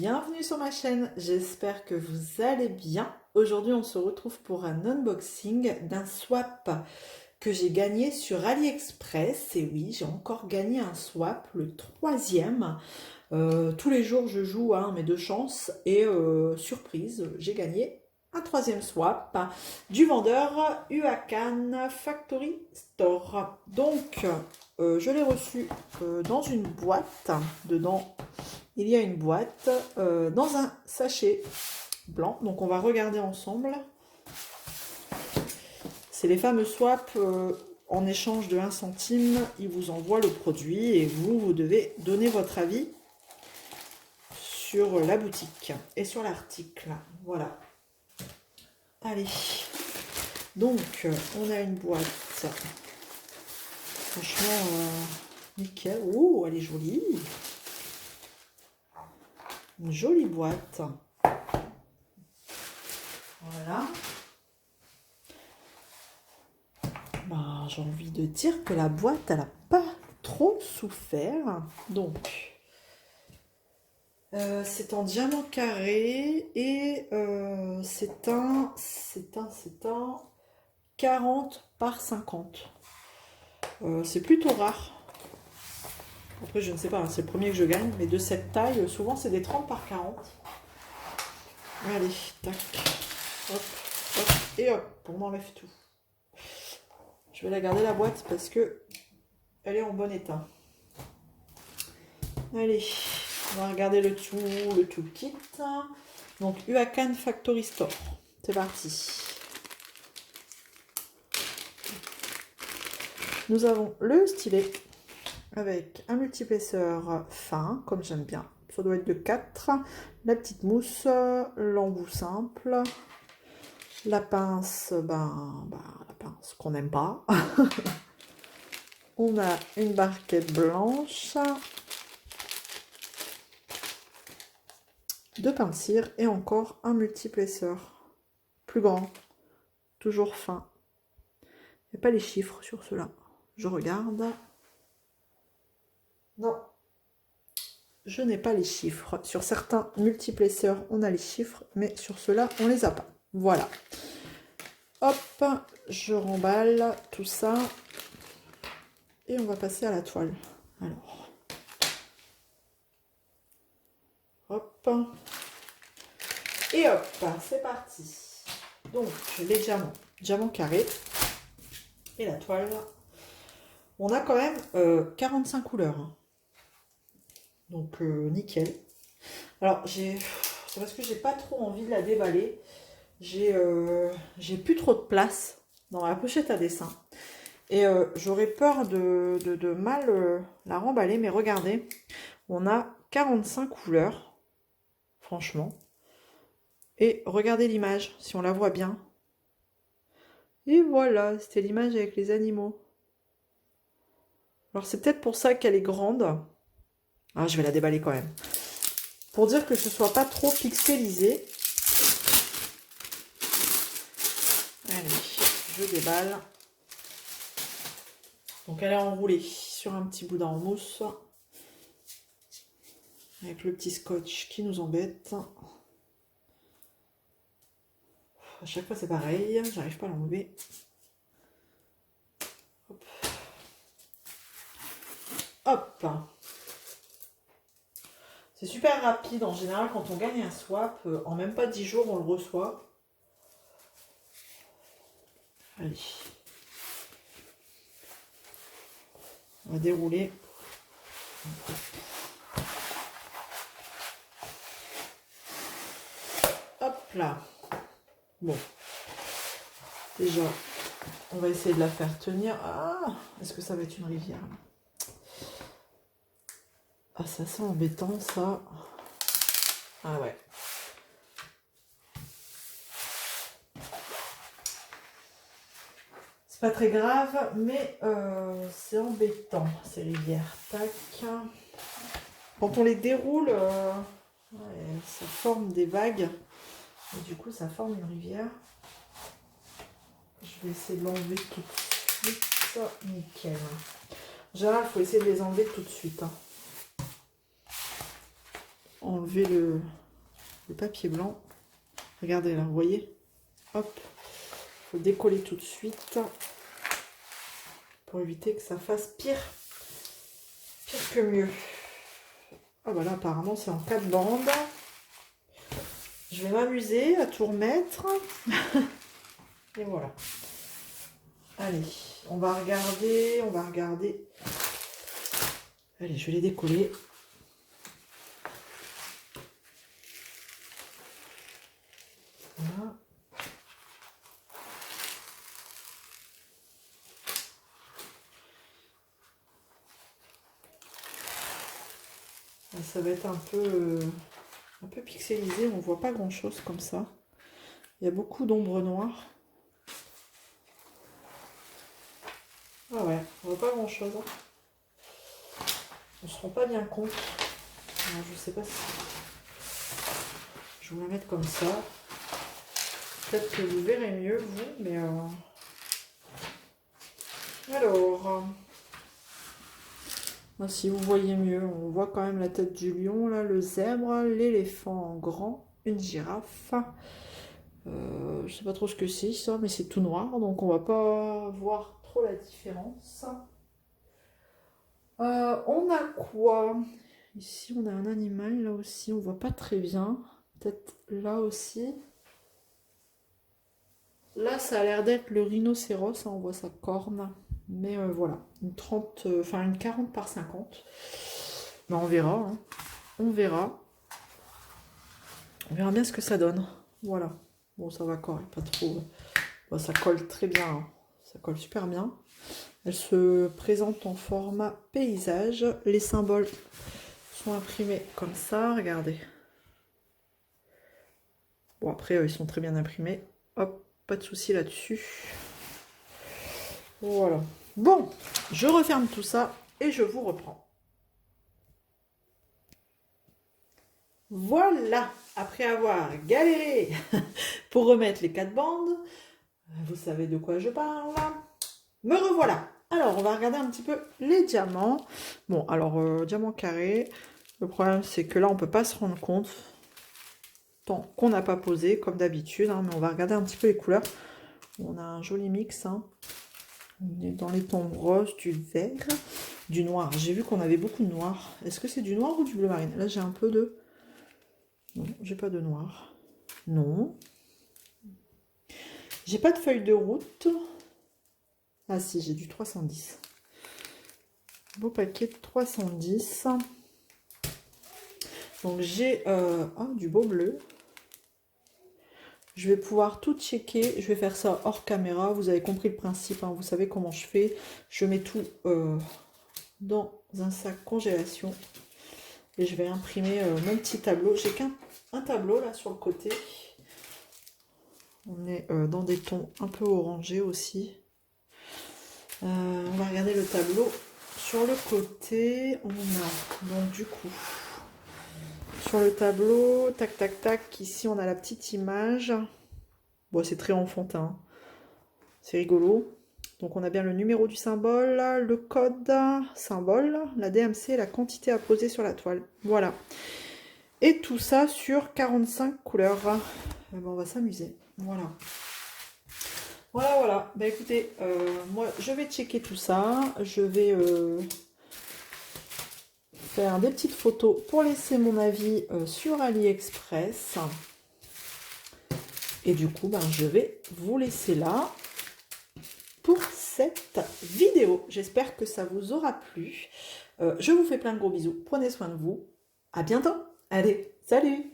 bienvenue sur ma chaîne, j'espère que vous allez bien. Aujourd'hui on se retrouve pour un unboxing d'un swap que j'ai gagné sur AliExpress. Et oui, j'ai encore gagné un swap, le troisième. Tous les jours je joue à mes deux chances et surprise, j'ai gagné un troisième swap du vendeur Huacan Factory Store. Donc je l'ai reçu dans une boîte. Dedans il y a une boîte dans un sachet blanc. Donc on va regarder ensemble. C'est les fameux swaps en échange de 1 centime. Ils vous envoient le produit et vous devez donner votre avis sur la boutique et sur l'article. Voilà. Allez. Donc on a une boîte. Franchement, nickel. Oh, elle est jolie. Une jolie boîte. Voilà. Bah, j'ai envie de dire que la boîte, elle n'a pas trop souffert. Donc, c'est en diamant carré et c'est un 40 par 50. C'est plutôt rare. Après, je ne sais pas, c'est le premier que je gagne, mais de cette taille, souvent c'est des 30 par 40. Allez, tac, hop, hop, et hop, on enlève tout. Je vais la garder la boîte parce que elle est en bon état. Allez, on va regarder le toolkit. Donc, Huacan Factory Store. C'est parti. Nous avons le stylet avec un multiépaisseur fin, comme j'aime bien. Ça doit être de 4. La petite mousse, l'embout simple. La pince, la pince qu'on n'aime pas. On a une barquette blanche. 2 pinces cire et encore un multiépaisseur. Plus grand. Toujours fin. Il n'y a pas les chiffres sur cela. Je regarde. Non. Je n'ai pas les chiffres. Sur certains multiplesseurs, on a les chiffres, mais sur ceux-là, on les a pas. Voilà. Hop, je remballe tout ça. Et on va passer à la toile. Alors. Hop. Et hop, c'est parti. Donc, les diamants. Diamant carré. Et la toile. On a quand même 45 couleurs. Donc, nickel. Alors, c'est parce que j'ai pas trop envie de la déballer. J'ai plus trop de place dans la pochette à dessin. Et j'aurais peur de mal la remballer. Mais regardez, on a 45 couleurs. Franchement. Et regardez l'image, si on la voit bien. Et voilà, c'était l'image avec les animaux. Alors, c'est peut-être pour ça qu'elle est grande. Ah, je vais la déballer quand même. Pour dire que ce ne soit pas trop pixelisé. Allez, je déballe. Donc elle est enroulée sur un petit boudin en mousse. Avec le petit scotch qui nous embête. À chaque fois c'est pareil, j'arrive pas à l'enlever. Hop. Hop. C'est super rapide en général quand on gagne un swap. En même pas 10 jours on le reçoit. Allez. On va dérouler. Hop là. Bon. Déjà, on va essayer de la faire tenir. Ah, est-ce que ça va être une rivière? Ah, ça sent embêtant, ça. Ah ouais. C'est pas très grave, mais c'est embêtant, ces rivières. Tac. Quand on les déroule, ouais, ça forme des vagues. Et du coup, ça forme une rivière. Je vais essayer de l'enlever tout de suite. Ça, nickel. En général, il faut essayer de les enlever tout de suite. enlever le papier blanc. Regardez là, vous voyez? Hop, faut décoller tout de suite pour éviter que ça fasse pire que mieux. Ah bah là apparemment c'est en 4 bandes. Je vais m'amuser à tout remettre. Et voilà. Allez, on va regarder. Allez, je vais les décoller. Voilà. Ça va être un peu pixelisé, on voit pas grand chose comme ça. Il y a beaucoup d'ombre noire. Ah ouais, on voit pas grand chose. On se rend pas bien compte. Alors, je sais pas si je vais vous la mettre comme ça. Peut-être que vous verrez mieux vous, mais alors. Si vous voyez mieux, on voit quand même la tête du lion, là, le zèbre, l'éléphant en grand, une girafe. Je sais pas trop ce que c'est ça, mais c'est tout noir, donc on va pas voir trop la différence. On a quoi? Ici on a un animal, là aussi on voit pas très bien. Peut-être là aussi. Là ça a l'air d'être le rhinocéros, hein, on voit sa corne. Mais voilà, une 40 par 50. Ben, on verra, hein. On verra. On verra bien ce que ça donne. Voilà. Bon, ça va corps, pas trop. Bon, ça colle très bien. Hein. Ça colle super bien. Elle se présente en format paysage. Les symboles sont imprimés comme ça. Regardez. Bon, après, ils sont très bien imprimés. Hop, pas de souci là-dessus. Voilà. Bon, je referme tout ça et je vous reprends. Voilà, après avoir galéré pour remettre les 4 bandes, vous savez de quoi je parle. Me revoilà. Alors, on va regarder un petit peu les diamants. Bon, alors, diamant carré. Le problème, c'est que là, on ne peut pas se rendre compte tant qu'on n'a pas posé, comme d'habitude. Hein, mais on va regarder un petit peu les couleurs. On a un joli mix. Hein. On est dans les tons roses, du vert, du noir. J'ai vu qu'on avait beaucoup de noir. Est-ce que c'est du noir ou du bleu marine? Là, j'ai un peu de... Non, j'ai pas de noir. Non. J'ai pas de feuille de route. Ah si, j'ai du 310. Beau paquet de 310. Donc j'ai du beau bleu. Je vais pouvoir tout checker. Je vais faire ça hors caméra. Vous avez compris le principe. Hein, vous savez comment je fais. Je mets tout dans un sac congélation. Et je vais imprimer mon petit tableau. J'ai qu'un tableau là sur le côté. On est dans des tons un peu orangés aussi. On va regarder le tableau. Sur le côté, on a donc du coup sur le tableau, tac tac tac, ici on a la petite image. Bon, c'est très enfantin, c'est rigolo. Donc on a bien le numéro du symbole, le code symbole, la DMC, la quantité à poser sur la toile. Voilà. Et tout ça sur 45 couleurs. Bon, on va s'amuser. Voilà. Voilà. Bah écoutez, moi je vais checker tout ça. Je vais faire des petites photos pour laisser mon avis sur AliExpress. Et du coup, je vais vous laisser là pour cette vidéo. J'espère que ça vous aura plu. Je vous fais plein de gros bisous. Prenez soin de vous. À bientôt. Allez, salut!